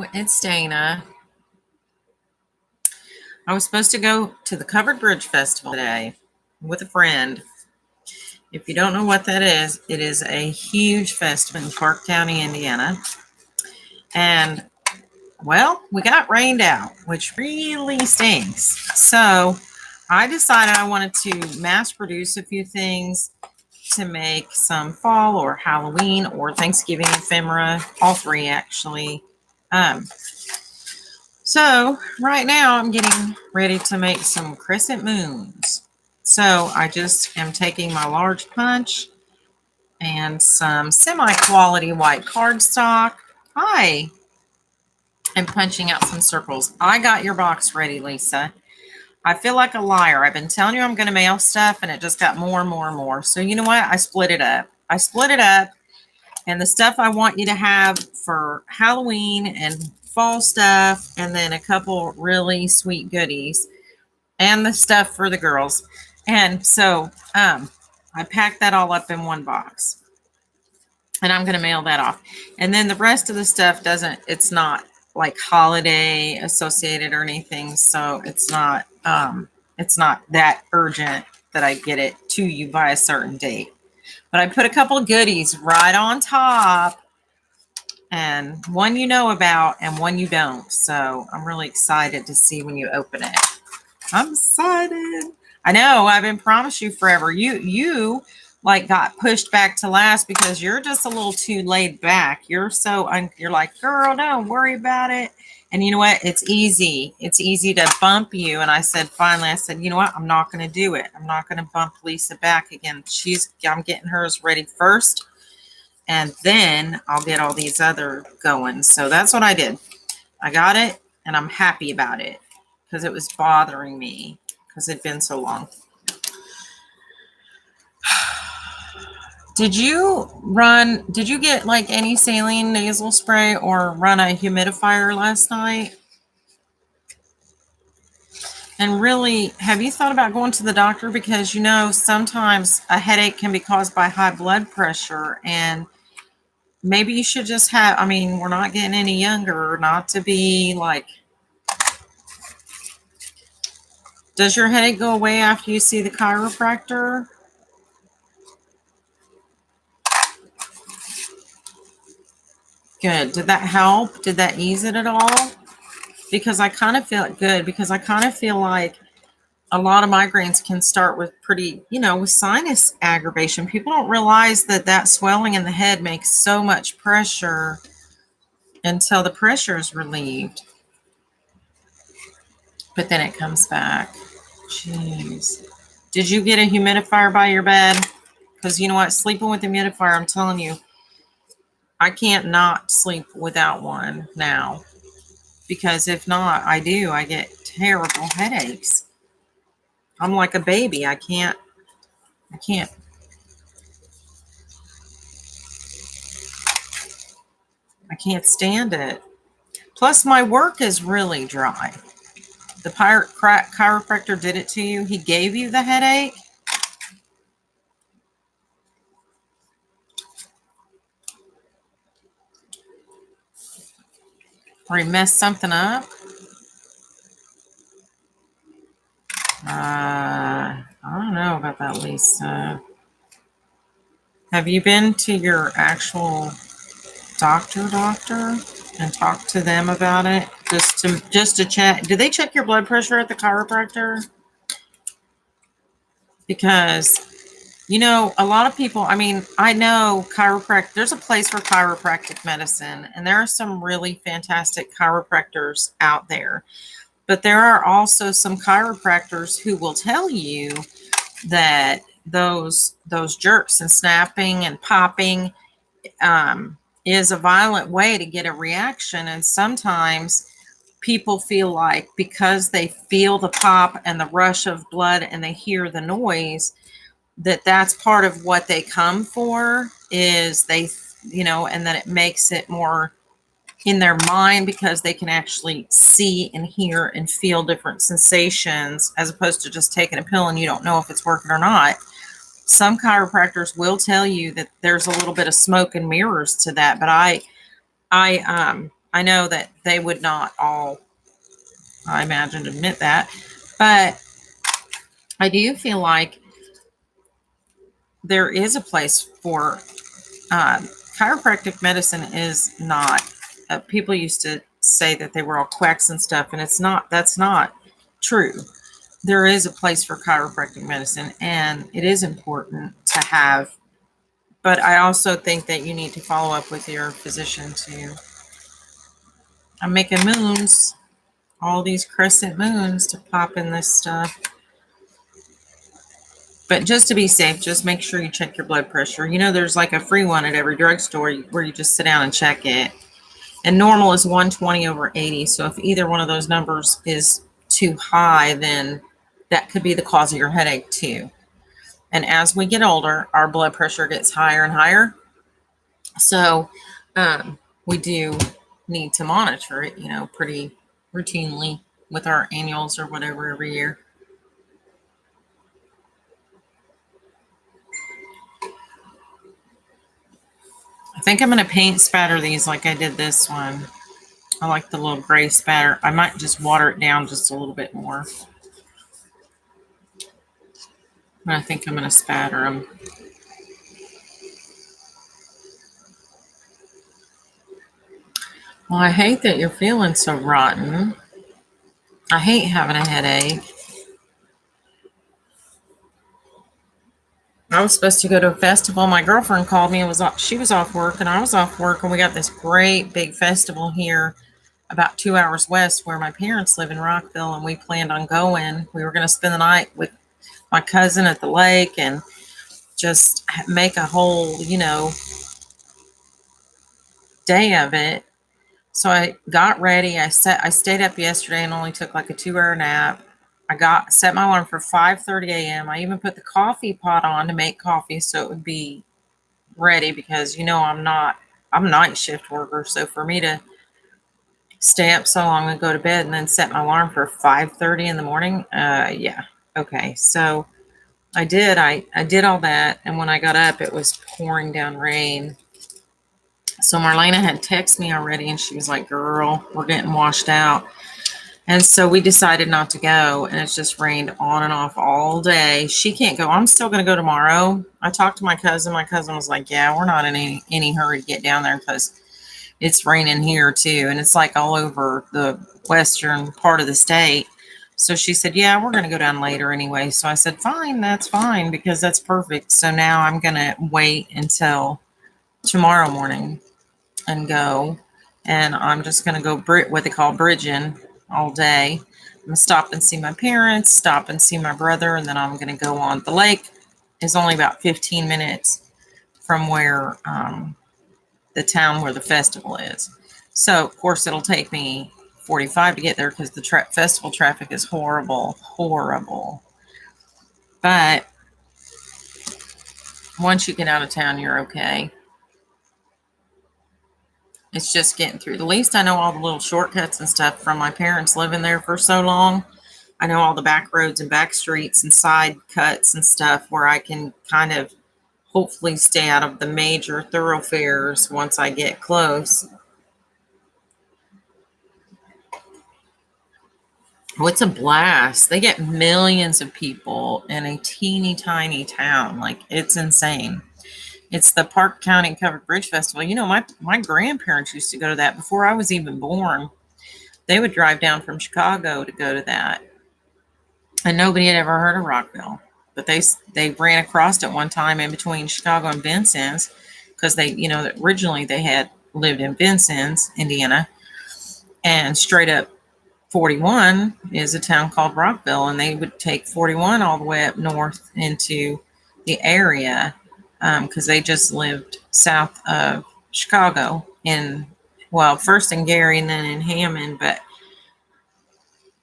It's Dana. I was supposed to go to the Covered Bridge Festival today with a friend. If you don't know what that is, it is a huge festival in Clark County, Indiana. And, well, we got rained out, which really stinks. So I decided I wanted to mass produce a few things to make some fall or Halloween or Thanksgiving ephemera, all three actually. Um, So right now I'm getting ready to make some crescent moons. So I just am taking my large punch and some semi-quality white cardstock. Hi. And punching out some circles. I got your box ready, Lisa. I feel like a liar. I've been telling you I'm going to mail stuff and it just got more and more and more. So you know what? I split it up. And the stuff I want you to have for Halloween and fall stuff, and then a couple really sweet goodies, and the stuff for the girls. And so I packed that all up in one box, and I'm going to mail that off. And then the rest of the stuff it's not like holiday associated or anything, so it's not that urgent that I get it to you by a certain date. But I put a couple of goodies right on top, and one you know about and one you don't. So I'm really excited to see when you open it. I'm excited. I know I've been promised you forever. You like got pushed back to last because you're just a little too laid back. You're like, girl, don't worry about it. And you know what? It's easy. It's easy to bump you. And I said, finally, you know what? I'm not going to do it. I'm not going to bump Lisa back again. I'm getting hers ready first, and then I'll get all these other going. So that's what I did. I got it, and I'm happy about it because it was bothering me because it'd been so long. Did you get like any saline nasal spray or run a humidifier last night? And really, have you thought about going to the doctor? Because sometimes a headache can be caused by high blood pressure, and maybe you should just we're not getting any younger, not to be like, does your headache go away after you see the chiropractor? Good. Did that help? Did that ease it at all? Because I kind of feel good, because I kind of feel like a lot of migraines can start with with sinus aggravation. People don't realize that swelling in the head makes so much pressure until the pressure is relieved. But then it comes back. Jeez. Did you get a humidifier by your bed? Because you know what? Sleeping with a humidifier, I'm telling you, I can't not sleep without one now. Because if not, I get terrible headaches. I'm like a baby. I can't stand it. Plus, my work is really dry. The chiropractor did it to you. He gave you the headache. Or he messed something up. I don't know about that, Lisa. Have you been to your actual doctor and talked to them about it? Just to check. Do they check your blood pressure at the chiropractor? Because a lot of people, I know there's a place for chiropractic medicine, and there are some really fantastic chiropractors out there. But there are also some chiropractors who will tell you that those jerks and snapping and popping is a violent way to get a reaction. And sometimes people feel like because they feel the pop and the rush of blood and they hear the noise, that's part of what they come for, is and then it makes it more in their mind because they can actually see and hear and feel different sensations, as opposed to just taking a pill and you don't know if it's working or not. Some chiropractors will tell you that there's a little bit of smoke and mirrors to that, but I I know that they would not all, I imagine, admit that, but I do feel like there is a place for chiropractic medicine. Is not, people used to say that they were all quacks and stuff, and it's not, that's not true. There is a place for chiropractic medicine, and it is important to have, but I also think that you need to follow up with your physician too. I'm making moons, all these crescent moons to pop in this stuff. But just to be safe, just make sure you check your blood pressure. You know, there's like a free one at every drugstore where you just sit down and check it. And normal is 120/80. So if either one of those numbers is too high, then that could be the cause of your headache too. And as we get older, our blood pressure gets higher and higher. So we do need to monitor it, you know, pretty routinely with our annuals or whatever every year. I think I'm going to paint spatter these like I did this one. I like the little gray spatter. I might just water it down just a little bit more. But I think I'm going to spatter them. Well, I hate that you're feeling so rotten. I hate having a headache. I was supposed to go to a festival. My girlfriend called me and she was off work and I was off work, and we got this great big festival here about 2 hours west where my parents live in Rockville, and we planned on going. We were going to spend the night with my cousin at the lake and just make a whole, you know, day of it. So I got ready. I stayed up yesterday and only took like a 2 hour nap. I set my alarm for 5:30 a.m. I even put the coffee pot on to make coffee so it would be ready, because you know I'm a night shift worker. So for me to stay up so long and go to bed and then set my alarm for 5:30 in the morning, yeah. Okay. So I did all that, and when I got up it was pouring down rain. So Marlena had texted me already and she was like, "Girl, we're getting washed out." And so we decided not to go, and it's just rained on and off all day. She can't go. I'm still going to go tomorrow. I talked to my cousin. My cousin was like, "Yeah, we're not in any hurry to get down there because it's raining here too." And it's like all over the western part of the state. So she said, "Yeah, we're going to go down later anyway." So I said, "Fine, that's fine, because that's perfect." So now I'm going to wait until tomorrow morning and go. And I'm just going to go what they call bridging all day. I'm going to stop and see my parents, stop and see my brother, and then I'm going to go on. The lake is only about 15 minutes from where the town where the festival is. So, of course, it'll take me 45 to get there because the festival traffic is horrible, horrible. But once you get out of town, you're okay. It's just getting through. At least I know all the little shortcuts and stuff from my parents living there for so long. I know all the back roads and back streets and side cuts and stuff where I can kind of hopefully stay out of the major thoroughfares once I get close. Oh, it's a blast. They get millions of people in a teeny tiny town. Like, it's insane. It's the Park County Covered Bridge Festival. You know, my grandparents used to go to that before I was even born. They would drive down from Chicago to go to that. And nobody had ever heard of Rockville. But they ran across it one time in between Chicago and Vincennes, because they, you know, originally they had lived in Vincennes, Indiana, and straight up 41 is a town called Rockville, and they would take 41 all the way up north into the area, because they just lived south of Chicago well, first in Gary and then in Hammond. But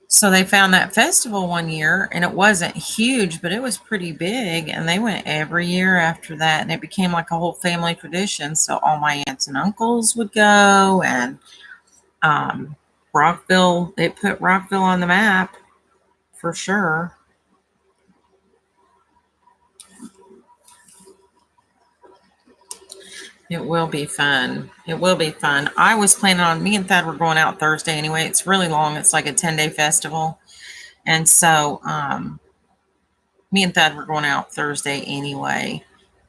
so they found that festival one year, and it wasn't huge, but it was pretty big, and they went every year after that, and it became like a whole family tradition. So all my aunts and uncles would go, and Rockville, it put Rockville on the map for sure. It will be fun. It will be fun. I was planning on, me and Thad were going out Thursday anyway. It's really long. It's like a 10-day festival. And so me and Thad were going out Thursday anyway.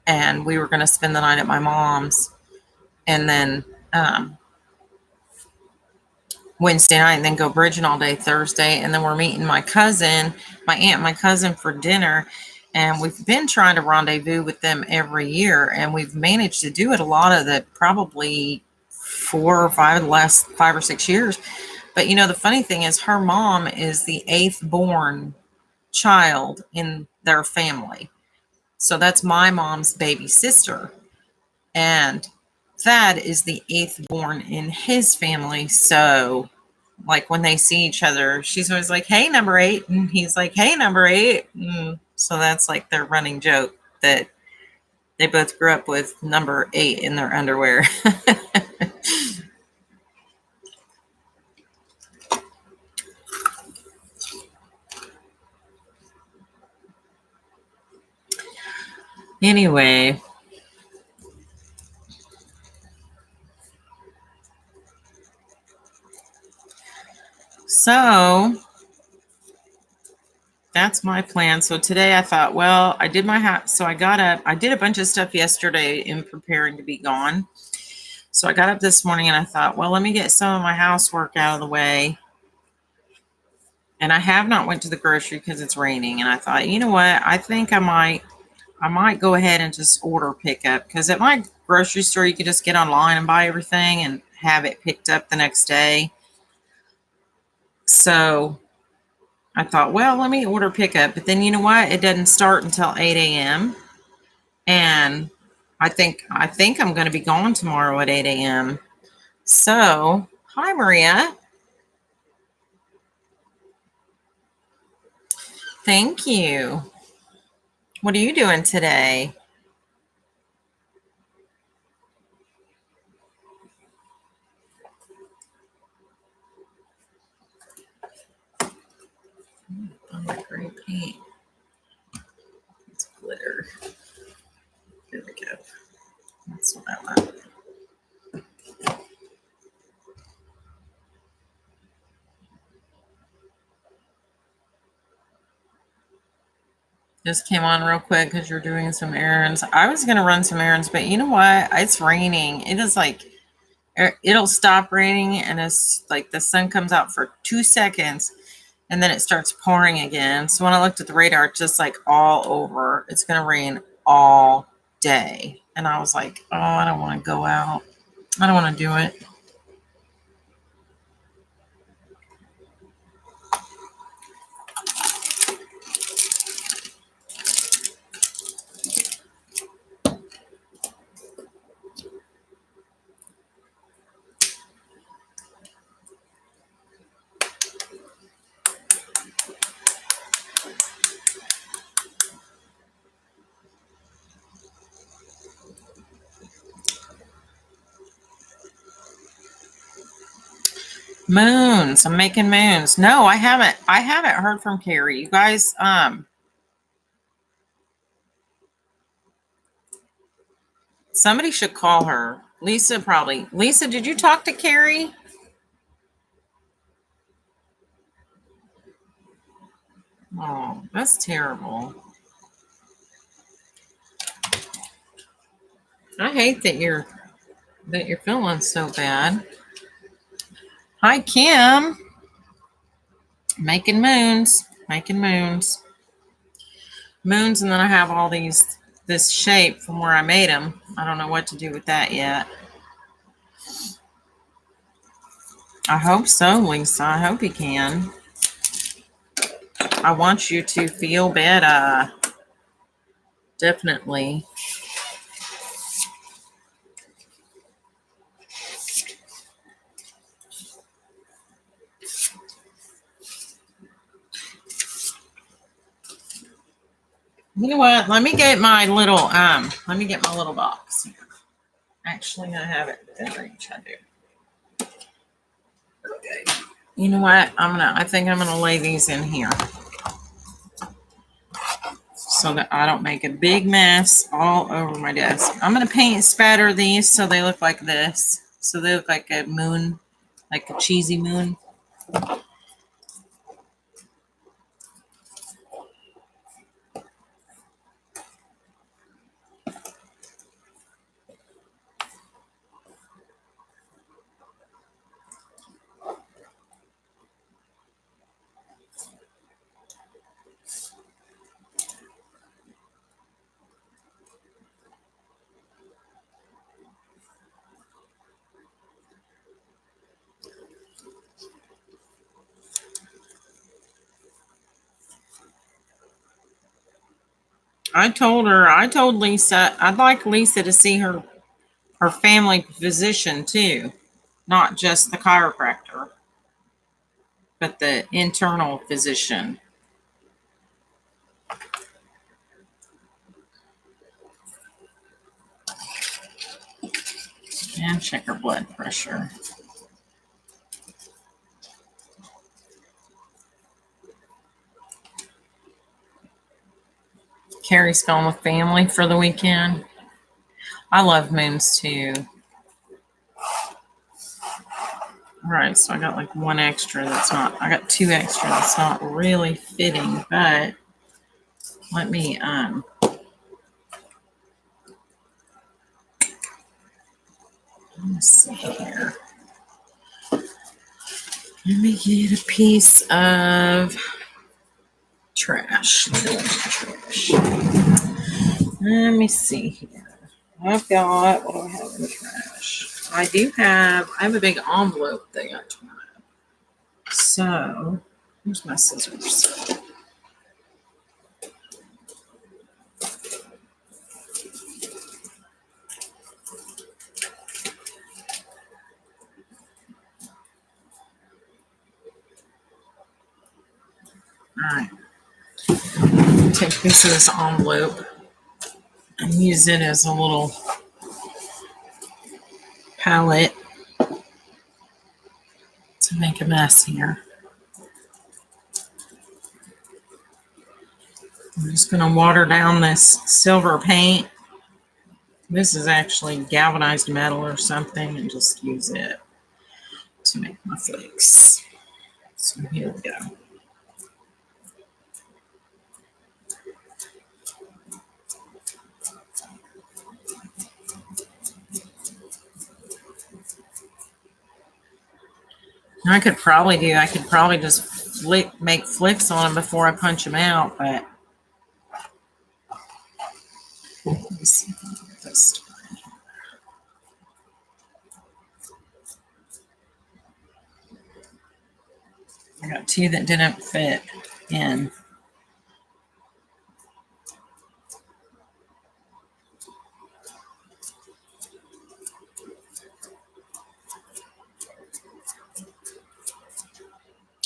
And we were going to spend the night at my mom's. And then Wednesday night, and then go bridging all day Thursday. And then we're meeting my cousin, my aunt, my cousin for dinner. And we've been trying to rendezvous with them every year. And we've managed to do it a lot of the probably 4 or 5 the last 5 or 6 years. But you know, the funny thing is her mom is the 8th born child in their family. So that's my mom's baby sister. And Thad is the 8th born in his family. So, like, when they see each other, she's always like, hey, number 8. And he's like, hey, number 8. So that's like their running joke that they both grew up with number 8 in their underwear. Anyway. So that's my plan. So today I thought, well, I did my house. So I got up. I did a bunch of stuff yesterday in preparing to be gone. So I got up this morning and I thought, well, let me get some of my housework out of the way. And I have not went to the grocery because it's raining. And I thought, you know what? I think I might go ahead and just order pickup, because at my grocery store, you can just get online and buy everything and have it picked up the next day. So I thought, well, let me order pickup. But then you know what? It doesn't start until 8 a.m. And I think I'm going to be gone tomorrow at 8 a.m. So, hi, Maria. Thank you. What are you doing today? Oh, my great paint. It's glitter. Here we go. That's what I want. Just came on real quick because you're doing some errands. I was going to run some errands, but you know what? It's raining. It is like, it'll stop raining and it's like the sun comes out for 2 seconds and then it starts pouring again. So when I looked at the radar, it's just like all over. It's going to rain all day. And I was like, oh, I don't want to go out. I don't want to do it. Moons. I'm making moons. No, I haven't. I haven't heard from Carrie. You guys, somebody should call her. Lisa probably. Lisa, did you talk to Carrie? Oh, that's terrible. I hate that you're feeling so bad. Hi, Kim. Making moons. Making moons. Moons, and then I have all this shape from where I made them. I don't know what to do with that yet. I hope so, Lisa. I hope you can. I want you to feel better. Definitely. You know what? Let me get my little box here. Actually, I have it within reach. I do. Okay. You know what? I think I'm gonna lay these in here. so that I don't make a big mess all over my desk. I'm going to paint and spatter these so they look like this. So they look like a moon, like a cheesy moon. I told Lisa, I'd like Lisa to see her family physician too, not just the chiropractor, but the internal physician. And check her blood pressure. Carrie's gone with family for the weekend. I love moons too. All right, so I got like one extra that's not, I got two extra that's not really fitting, but let me, let's see here. Let me get a piece of trash. Let me see here. I've got, what do I have in the trash? I have a big envelope that got torn up. So, here's my scissors. All right. Take a piece of this envelope and use it as a little palette to make a mess here. I'm just going to water down this silver paint. This is actually galvanized metal or something, and just use it to make my flakes. So here we go. I could probably just make flicks on them before I punch them out, but let me see if I can get this started. I got two that didn't fit in.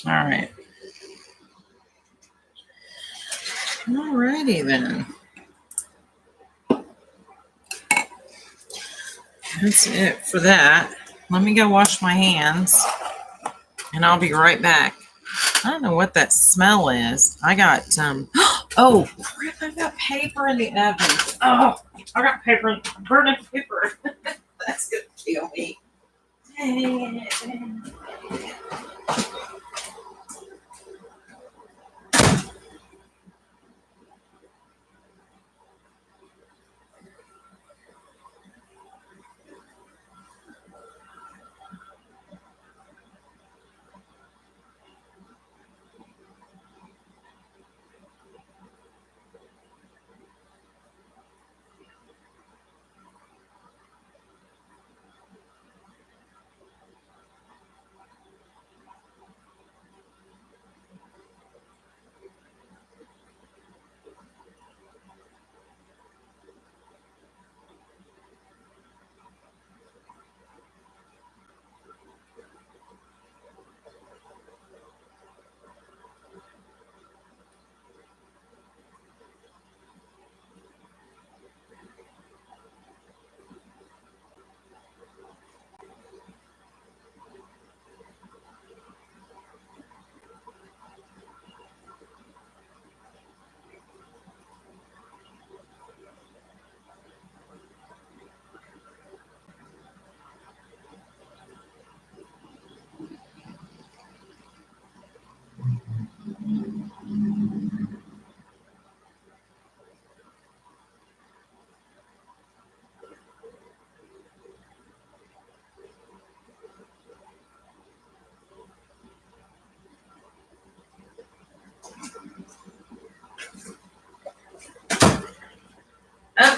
All right. Alrighty then. That's it for that. Let me go wash my hands and I'll be right back. I don't know what that smell is. I got oh crap, I got paper in the oven. Oh, I got paper, burning paper. That's gonna kill me. Dang it.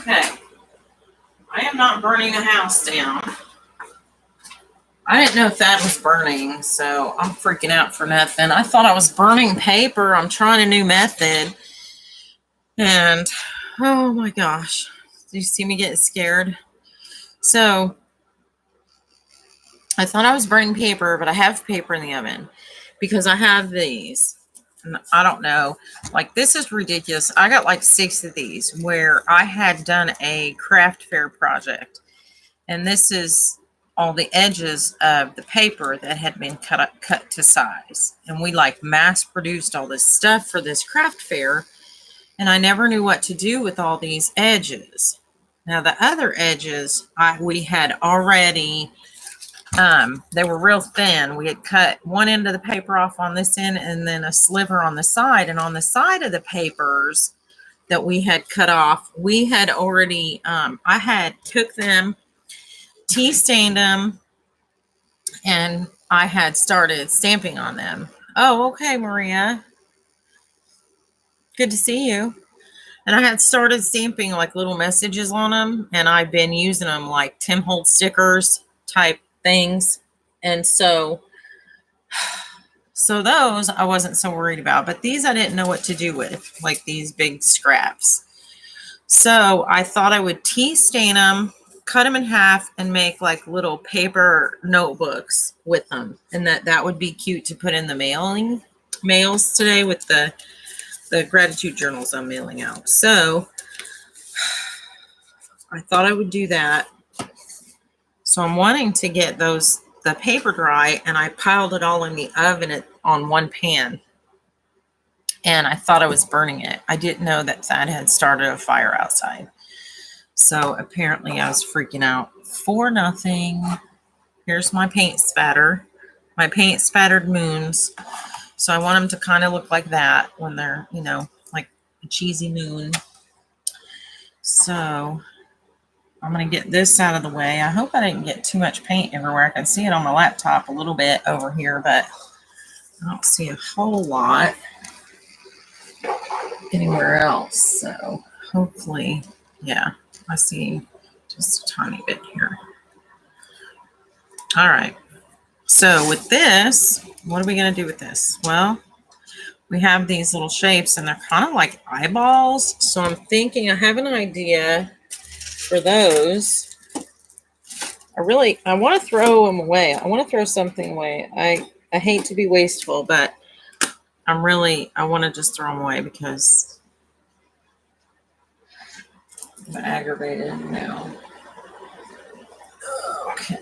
Okay. I am not burning a house down. I didn't know if that was burning, so I'm freaking out for nothing. I thought I was burning paper. I'm trying a new method. And, oh my gosh. Do you see me getting scared? So, I thought I was burning paper, but I have paper in the oven because I have these. And I don't know. Like, this is ridiculous. I got like 6 of these where I had done a craft fair project. And this is all the edges of the paper that had been cut to size. And we like mass produced all this stuff for this craft fair. And I never knew what to do with all these edges. Now the other edges, we had already, they were real thin. We had cut one end of the paper off on this end and then a sliver on the side. And on the side of the papers that we had cut off, we had already, I had took them, tea stained them, and I had started stamping on them. Oh, okay, Maria. Good to see you. And I had started stamping like little messages on them, and I've been using them like Tim Holtz stickers type things. And so those I wasn't so worried about, but these I didn't know what to do with, like these big scraps. So I thought I would tea stain them, cut them in half, and make like little paper notebooks with them. And that would be cute to put in the mails today with the gratitude journals I'm mailing out. So I thought I would do that. So I'm wanting to get the paper dry, and I piled it all in the oven on one pan. And I thought I was burning it. I didn't know that Thad had started a fire outside. So apparently I was freaking out for nothing. Here's my paint spatter. My paint spattered moons. So I want them to kind of look like that when they're, like a cheesy moon. So I'm going to get this out of the way. I hope I didn't get too much paint everywhere. I can see it on my laptop a little bit over here, but I don't see a whole lot anywhere else. So hopefully, yeah, I see just a tiny bit here. All right. So with this, what are we going to do with this? Well, we have these little shapes, and they're kind of like eyeballs. So I'm thinking I have an idea for those. I want to throw them away. I want to throw something away. I hate to be wasteful, but I want to just throw them away because I'm aggravated now. Okay,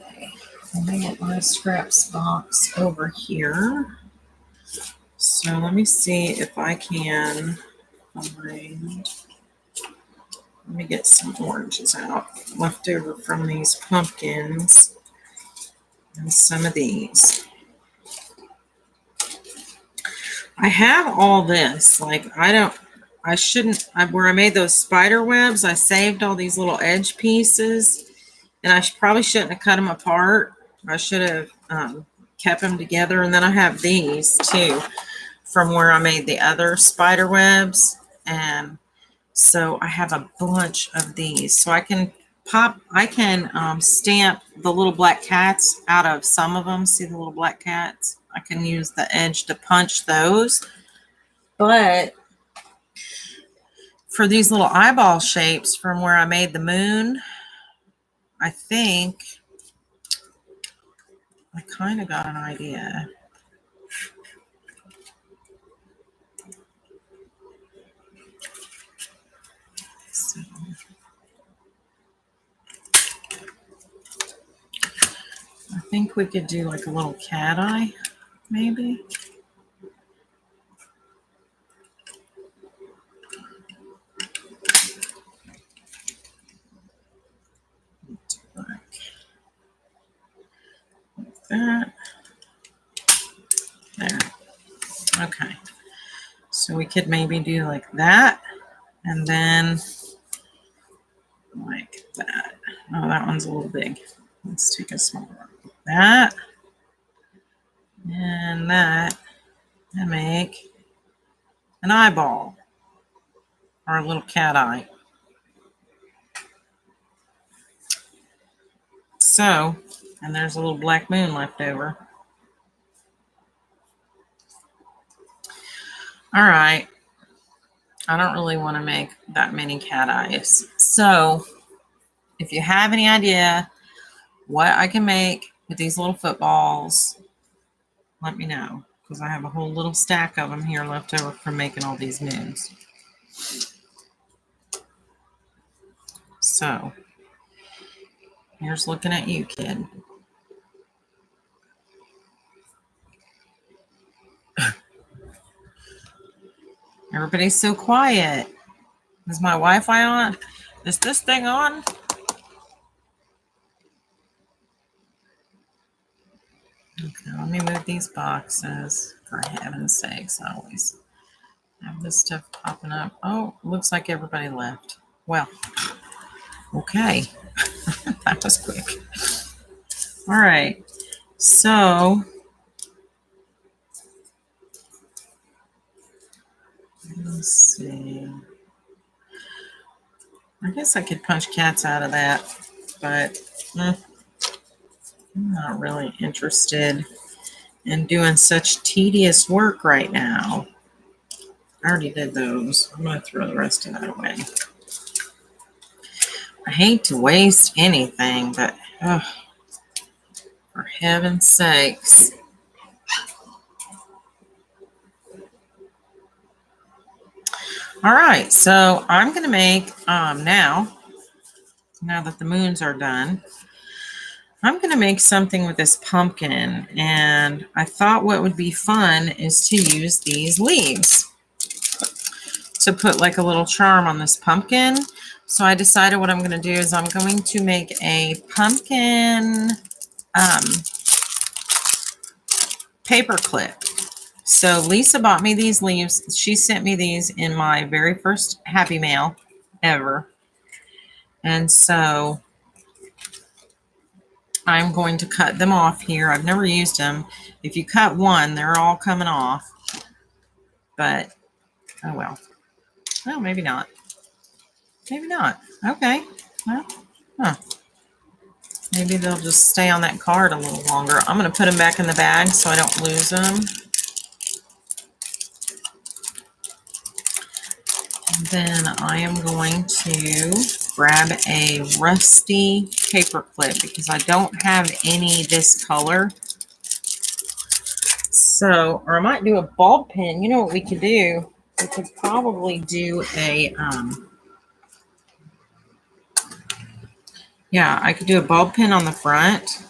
let me get my scraps box over here. So let me see if I can find, let me get some oranges out left over from these pumpkins and some of these. I have all this, like where I made those spider webs, I saved all these little edge pieces, and I probably shouldn't have cut them apart. I should have kept them together. And then I have these too from where I made the other spider webs. And so I have a bunch of these. So I can stamp the little black cats out of some of them. See the little black cats? I can use the edge to punch those. But for these little eyeball shapes from where I made the moon, I think I kind of got an idea. So I think we could do like a little cat eye, maybe. Like that. There. Okay. So we could maybe do like that, and then like that. Oh, that one's a little big. Let's take a smaller one. Like that. And that. And make an eyeball. Or a little cat eye. So, and there's a little black moon left over. All right. I don't really want to make that many cat eyes. So, if you have any idea what I can make with these little footballs, let me know, because I have a whole little stack of them here left over from making all these moons. So, here's looking at you, kid. Everybody's so quiet. Is my Wi-Fi on? Is this thing on? Okay, let me move these boxes. For heaven's sakes, I always have this stuff popping up. Oh, looks like everybody left. Well, okay. That was quick. All right. So, let's see. I guess I could punch cats out of that, but I'm not really interested in doing such tedious work right now. I already did those. I'm going to throw the rest of that away. I hate to waste anything, but for heaven's sakes. All right, so I'm going to make, now that the moons are done, I'm going to make something with this pumpkin, and I thought what would be fun is to use these leaves to put like a little charm on this pumpkin. So I decided what I'm going to do is I'm going to make a pumpkin paper clip. So Lisa bought me these leaves. She sent me these in my very first Happy Mail ever. And so I'm going to cut them off here. I've never used them. If you cut one, they're all coming off. But, oh well. Well, maybe not. Maybe not. Okay. Well, maybe they'll just stay on that card a little longer. I'm going to put them back in the bag so I don't lose them. And then I am going to grab a rusty paper clip because I don't have any this color. So, or I might do a bulb pin. You know what we could do? We could probably do a, yeah, I could do a bulb pin on the front.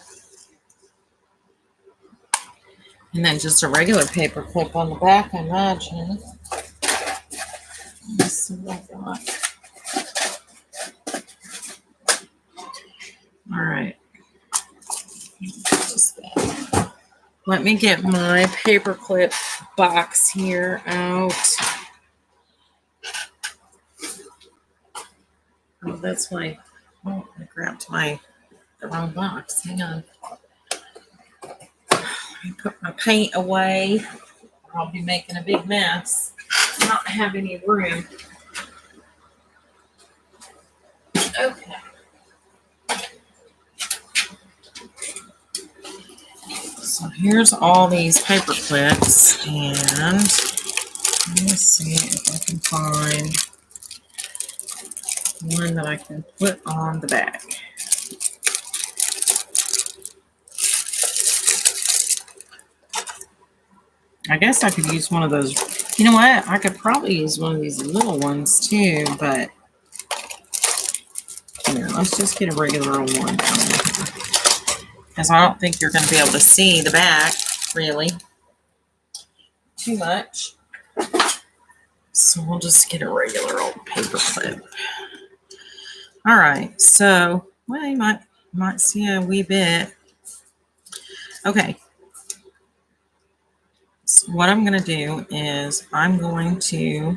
And then just a regular paper clip on the back, I imagine. Let's see what I got. All right. Just that. Let me get my paper clip box here out. Oh, that's my, oh, I grabbed the wrong box. Hang on. Let me put my paint away. I'll be making a big mess. I don't have any room. Okay. So here's all these paper clips, and let me see if I can find one that I can put on the back. I guess I could use one of those. You know what? I could probably use one of these little ones too, but here, let's just get a regular old one. Because I don't think you're going to be able to see the back, really, too much. So we'll just get a regular old paper clip. All right, so, well, you might see a wee bit. Okay. So what I'm going to do is I'm going to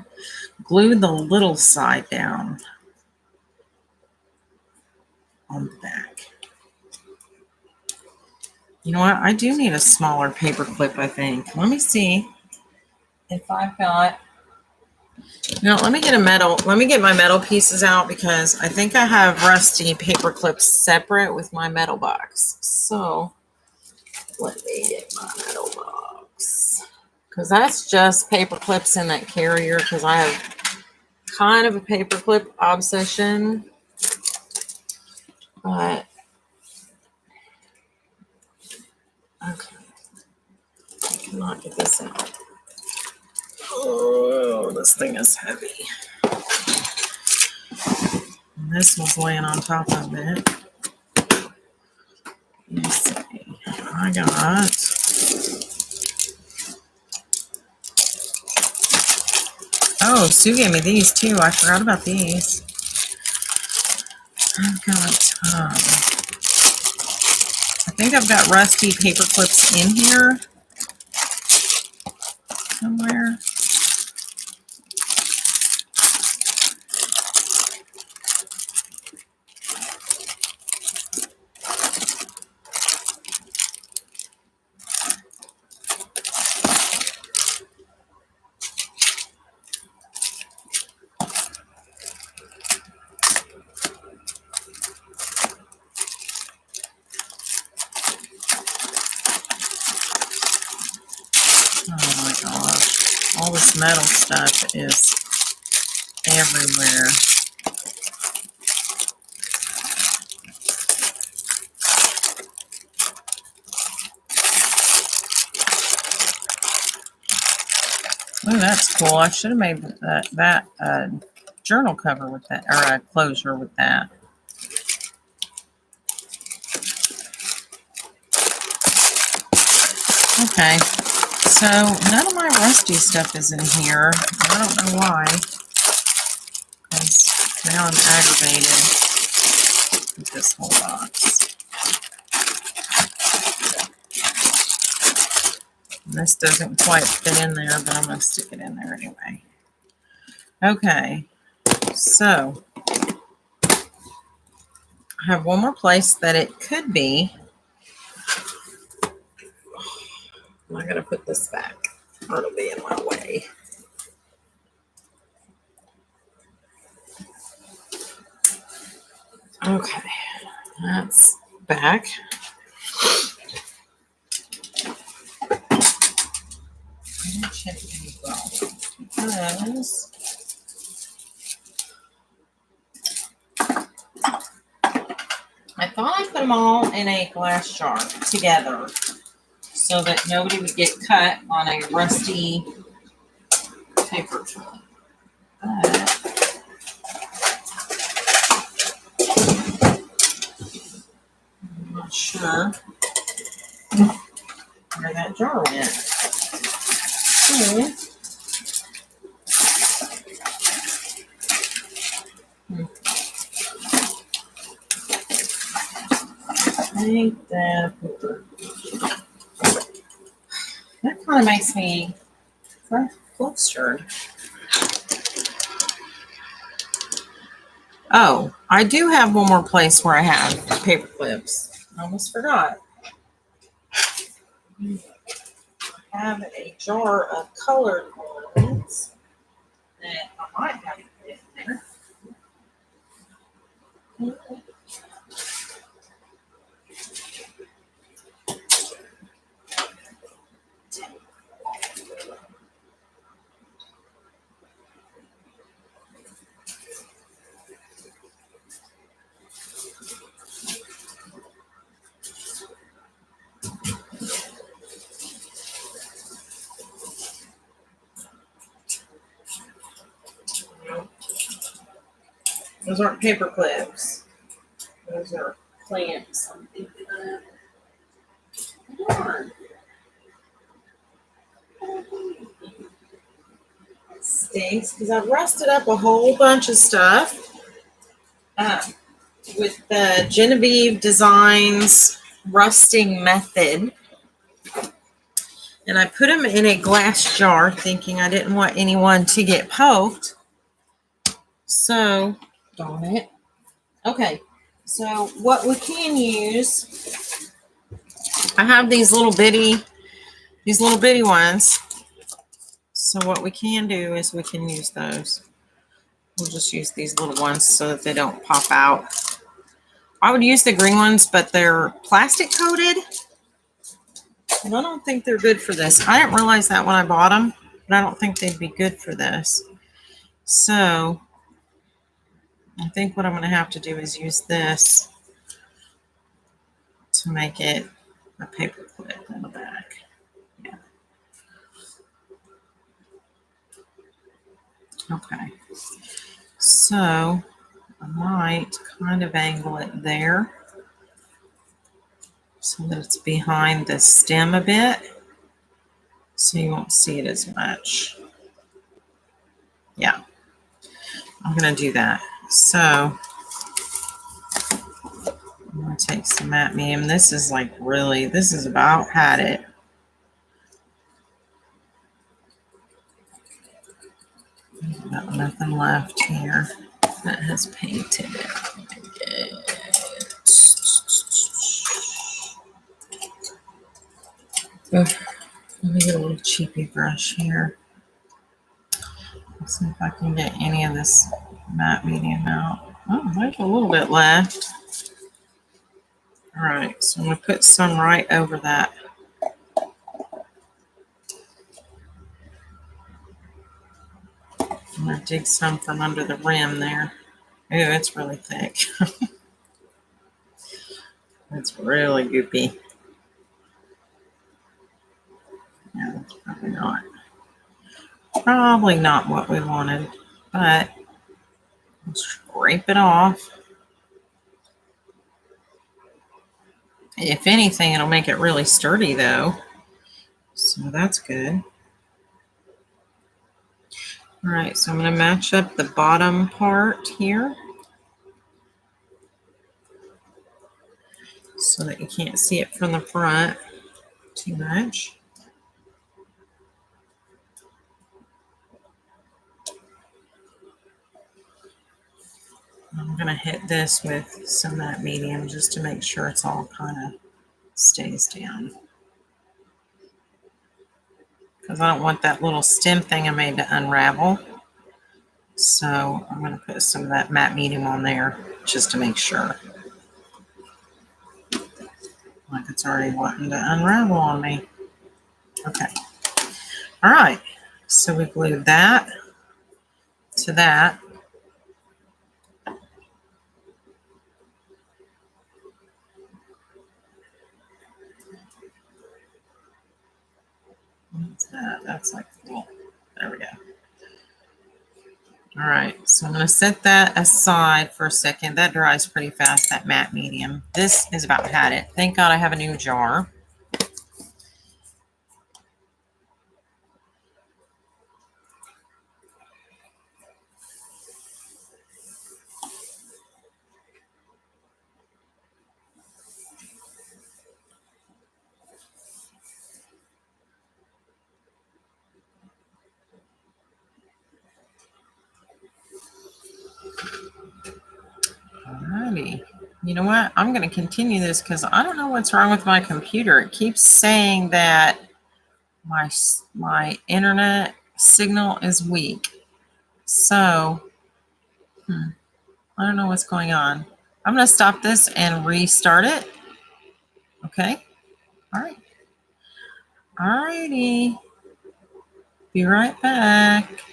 glue the little side down on the back. You know what? I do need a smaller paper clip, I think. Let me see if I've got Now let me get my metal pieces out because I think I have rusty paper clips separate with my metal box. So let me get my metal box. Because that's just paper clips in that carrier because I have kind of a paper clip obsession. But okay. I cannot get this out. Oh, this thing is heavy. And this was laying on top of it. Let me see. I got Sue gave me these too. I forgot about these. I've got I think I've got rusty paper clips in here somewhere. Oh my gosh. All this metal stuff is everywhere. Oh, that's cool. I should have made that journal cover with that, or a closure with that. Okay, so none of my rusty stuff is in here. I don't know why, because now I'm aggravated with this whole box. And this doesn't quite fit in there, but I'm going to stick it in there anyway. Okay, so I have one more place that it could be. I'm going to put this back, or it'll be in my way. Okay, that's back. I didn't check these well because I thought I put them all in a glass jar together so that nobody would get cut on a rusty paper clip. But I'm not sure where that jar went. So, take that paper. That kind of makes me flustered. Oh, I do have one more place where I have paper clips. I almost forgot. I have a jar of colored ones that I might have in there. Those aren't paper clips. Those are clamps. I'm thinking of. Darn. It stinks because I've rusted up a whole bunch of stuff with the Genevieve Designs rusting method. And I put them in a glass jar thinking I didn't want anyone to get poked. So, darn it. Okay, so what we can use, I have these little bitty ones. So what we can do is we can use those. We'll just use these little ones so that they don't pop out. I would use the green ones, but they're plastic coated. And I don't think they're good for this. I didn't realize that when I bought them, but I don't think they'd be good for this. So I think what I'm going to have to do is use this to make it a paper clip in the back. Yeah. Okay. So I might kind of angle it there so that it's behind the stem a bit, so you won't see it as much. Yeah, I'm going to do that. So I'm going to take some matte medium. This is like really, this is about had it. Got nothing left here that has painted it. Let me get a little cheapy brush here. Let's see if I can get any of this matte medium out. Oh, there's a little bit left. All right, so I'm going to put some right over that. I'm going to dig some from under the rim there. Oh, it's really thick. It's really goopy. Yeah, that's probably not what we wanted, but let's scrape it off. If anything, it'll make it really sturdy though. So that's good. All right, so I'm going to match up the bottom part here so that you can't see it from the front too much. I'm going to hit this with some matte medium just to make sure it's all kind of stays down. Because I don't want that little stem thing I made to unravel. So I'm going to put some of that matte medium on there just to make sure. Like it's already wanting to unravel on me. Okay. All right. So we glued that to that. What's that? That's like, well, there we go. All right, so I'm going to set that aside for a second. That dries pretty fast, that matte medium. This is about had it. Thank God I have a new jar. Alrighty. You know what? I'm going to continue this because I don't know what's wrong with my computer. It keeps saying that my internet signal is weak. So, I don't know what's going on. I'm going to stop this and restart it. Okay. All right. Alrighty. Be right back.